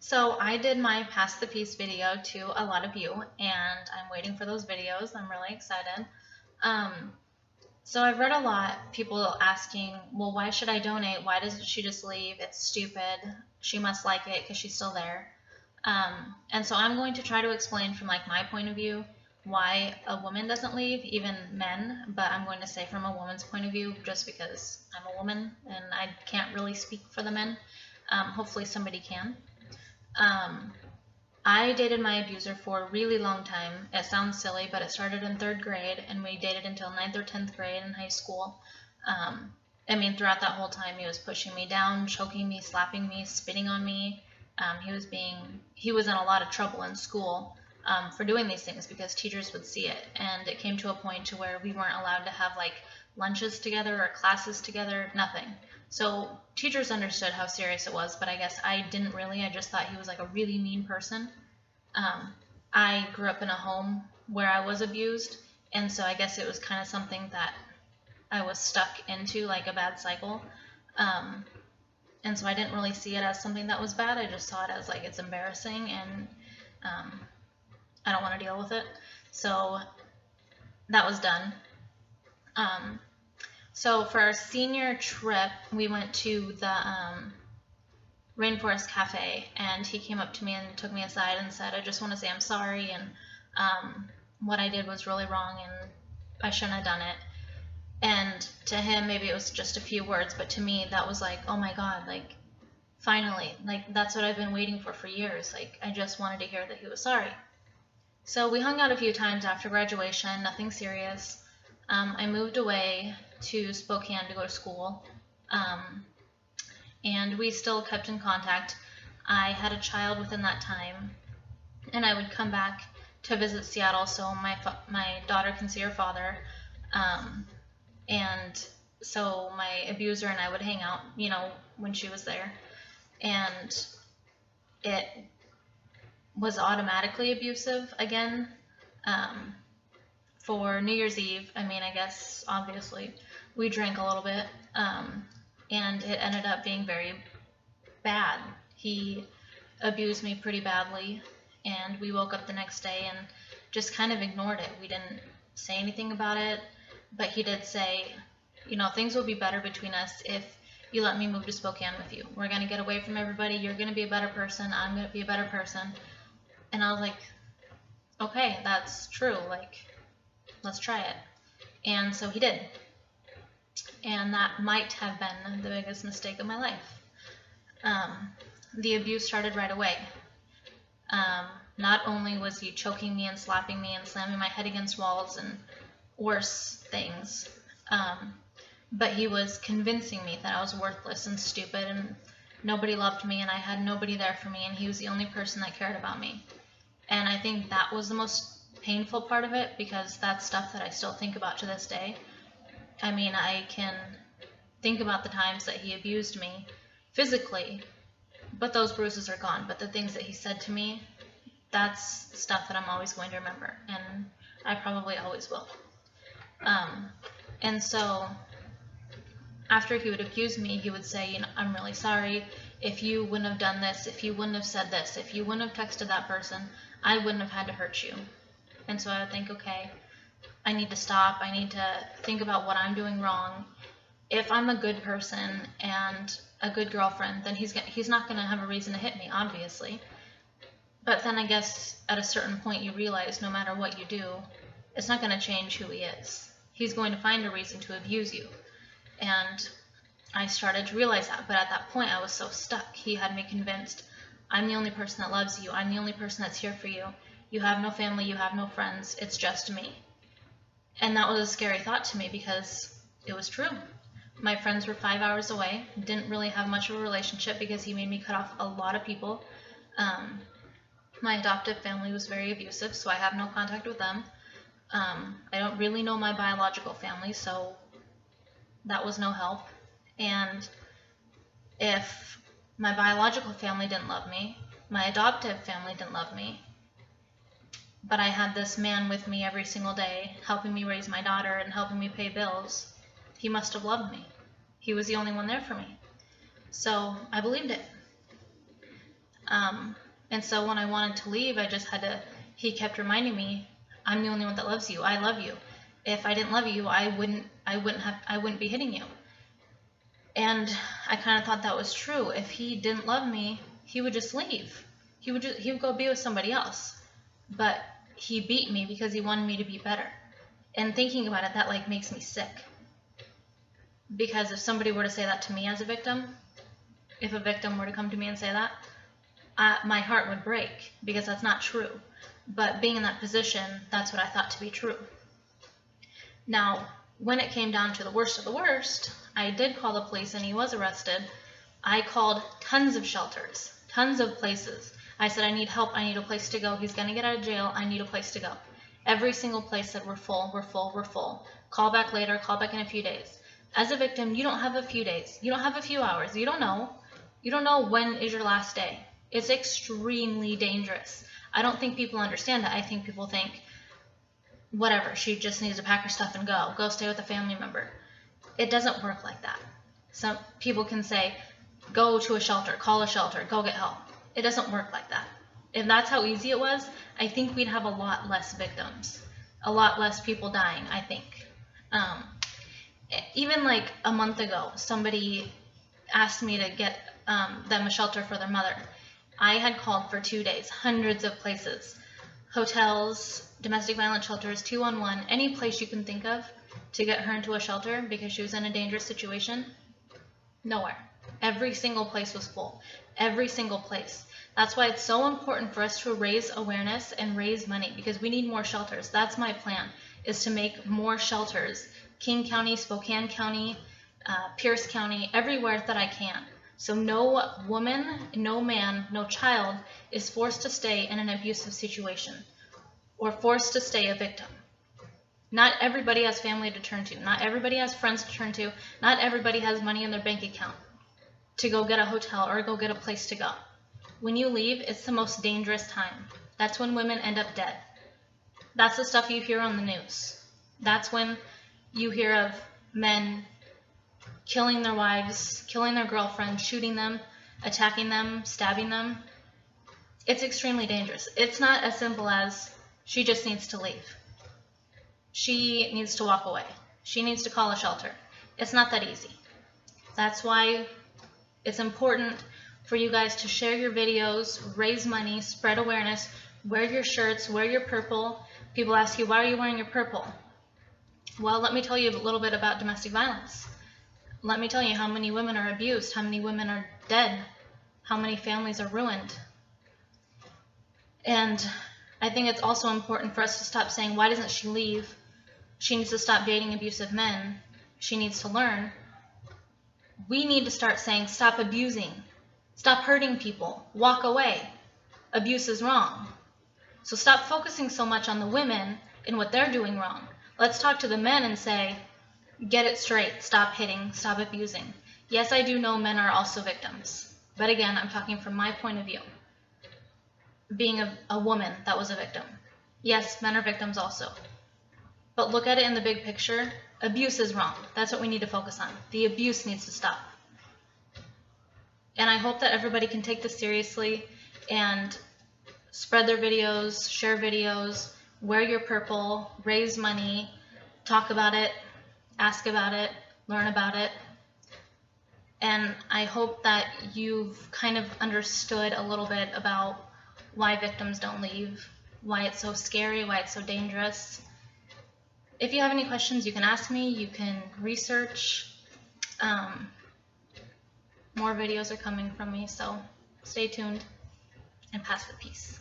So I did my Pass the Peace video to a lot of you, and I'm waiting for those videos. I'm really excited. Um, so I've read a lot, people asking, well, why should I donate? Why doesn't she just leave? It's stupid. She must like it because she's still there. And so I'm going to try to explain from like my point of view why a woman doesn't leave, even men, but I'm going to say from a woman's point of view just because I'm a woman and I can't really speak for the men. Hopefully somebody can. Um, I dated my abuser for a really long time. It sounds silly, but it started in third grade, and we dated until ninth or 10th grade in high school. Um, throughout that whole time, he was pushing me down, choking me, slapping me, spitting on me. He was in a lot of trouble in school for doing these things because teachers would see it, and it came to a point to where we weren't allowed to have like lunches together or classes together, nothing. So teachers understood how serious it was, but I guess I didn't really. I just thought he was like a really mean person. Um, I grew up in a home where I was abused, and so I guess it was kind of something that I was stuck into, like a bad cycle. Um, and so I didn't really see it as something that was bad. I just saw it as like it's embarrassing, and um, I don't want to deal with it. So that was done. Um, so for our senior trip, we went to the Rainforest Cafe, and he came up to me and took me aside and said, I just want to say I'm sorry, and what I did was really wrong, and I shouldn't have done it. And to him, maybe it was just a few words, but to me, that was like, oh my God, like, finally, like, that's what I've been waiting for years. Like, I just wanted to hear that he was sorry. So we hung out a few times after graduation, nothing serious. I moved away to Spokane to go to school. And we still kept in contact. I had a child within that time, and I would come back to visit Seattle so my daughter can see her father. And so my abuser and I would hang out, when she was there. And it was automatically abusive again. For New Year's Eve, I guess, obviously, we drank a little bit. And it ended up being very bad. He abused me pretty badly, and we woke up the next day and just kind of ignored it. We didn't say anything about it, but he did say, things will be better between us if you let me move to Spokane with you. We're going to get away from everybody. You're going to be a better person. I'm going to be a better person. And I was like, okay, that's true. Like, let's try it. And so he did. And that might have been the biggest mistake of my life. The abuse started right away. Not only was he choking me and slapping me and slamming my head against walls and worse things, but he was convincing me that I was worthless and stupid and nobody loved me and I had nobody there for me, and he was the only person that cared about me. And I think that was the most painful part of it, because that's stuff that I still think about to this day. I can think about the times that he abused me physically, but those bruises are gone. But the things that he said to me, that's stuff that I'm always going to remember, and I probably always will. And so after he would abuse me, he would say, I'm really sorry. If you wouldn't have done this, if you wouldn't have said this, if you wouldn't have texted that person, I wouldn't have had to hurt you. And so I would think, okay, I need to stop. I need to think about what I'm doing wrong. If I'm a good person and a good girlfriend, then he's not going to have a reason to hit me, obviously. But then I guess at a certain point you realize no matter what you do, it's not going to change who he is. He's going to find a reason to abuse you. And I started to realize that. But at that point I was so stuck. He had me convinced, I'm the only person that loves you. I'm the only person that's here for you. You have no family. You have no friends. It's just me. And that was a scary thought to me because it was true. My friends were 5 hours away. Didn't really have much of a relationship because he made me cut off a lot of people. My adoptive family was very abusive, so I have no contact with them. I don't really know my biological family, so that was no help. And if my biological family didn't love me, my adoptive family didn't love me, but I had this man with me every single day, helping me raise my daughter and helping me pay bills, he must have loved me. He was the only one there for me. So I believed it. And so when I wanted to leave, he kept reminding me, I'm the only one that loves you. I love you. If I didn't love you, I wouldn't be hitting you. And I kind of thought that was true. If he didn't love me, he would just leave. He would go be with somebody else. But he beat me because he wanted me to be better. And thinking about it, that like makes me sick. Because if somebody were to say that to me as a victim, if a victim were to come to me and say that, my heart would break, because that's not true. But being in that position, that's what I thought to be true. Now, when it came down to the worst of the worst, I did call the police and he was arrested. I called tons of shelters, tons of places. I said, I need help, I need a place to go. He's going to get out of jail, I need a place to go. Every single place said, we're full, we're full, we're full. Call back later, call back in a few days. As a victim, you don't have a few days. You don't have a few hours. You don't know. You don't know when is your last day. It's extremely dangerous. I don't think people understand that. I think people think, whatever, she just needs to pack her stuff and go stay with a family member. It doesn't work like that. Some people can say, go to a shelter, call a shelter, go get help. It doesn't work like that. If that's how easy it was, I think we'd have a lot less victims, a lot less people dying, I think. Even like a month ago, somebody asked me to get them a shelter for their mother. I had called for 2 days, hundreds of places, hotels, domestic violence shelters, 211, any place you can think of to get her into a shelter because she was in a dangerous situation. Nowhere. Every single place was full. Every single place. That's why it's so important for us to raise awareness and raise money, because we need more shelters. That's my plan, is to make more shelters. King County, Spokane County, Pierce County, everywhere that I can. So no woman, no man, no child is forced to stay in an abusive situation or forced to stay a victim. Not everybody has family to turn to. Not everybody has friends to turn to. Not everybody has money in their bank account to go get a hotel or go get a place to go. When you leave, it's the most dangerous time. That's when women end up dead. That's the stuff you hear on the news. That's when you hear of men killing their wives, killing their girlfriends, shooting them, attacking them, stabbing them. It's extremely dangerous. It's not as simple as she just needs to leave. She needs to walk away. She needs to call a shelter. It's not that easy. That's why it's important for you guys to share your videos, raise money, spread awareness, wear your shirts, wear your purple. People ask you, why are you wearing your purple? Well, let me tell you a little bit about domestic violence. Let me tell you how many women are abused, how many women are dead, how many families are ruined. And I think it's also important for us to stop saying, why doesn't she leave? She needs to stop dating abusive men. She needs to learn. We need to start saying, stop abusing. Stop hurting people. Walk away. Abuse is wrong. So stop focusing so much on the women and what they're doing wrong. Let's talk to the men and say, get it straight. Stop hitting. Stop abusing. Yes, I do know men are also victims. But again, I'm talking from my point of view. Being a woman that was a victim. Yes, men are victims also. But look at it in the big picture. Abuse is wrong. That's what we need to focus on. The abuse needs to stop. And I hope that everybody can take this seriously and spread their videos, share videos, wear your purple, raise money, talk about it, ask about it, learn about it. And I hope that you've kind of understood a little bit about why victims don't leave, why it's so scary, why it's so dangerous. If you have any questions, you can ask me, you can research. More videos are coming from me, so stay tuned and pass the peace.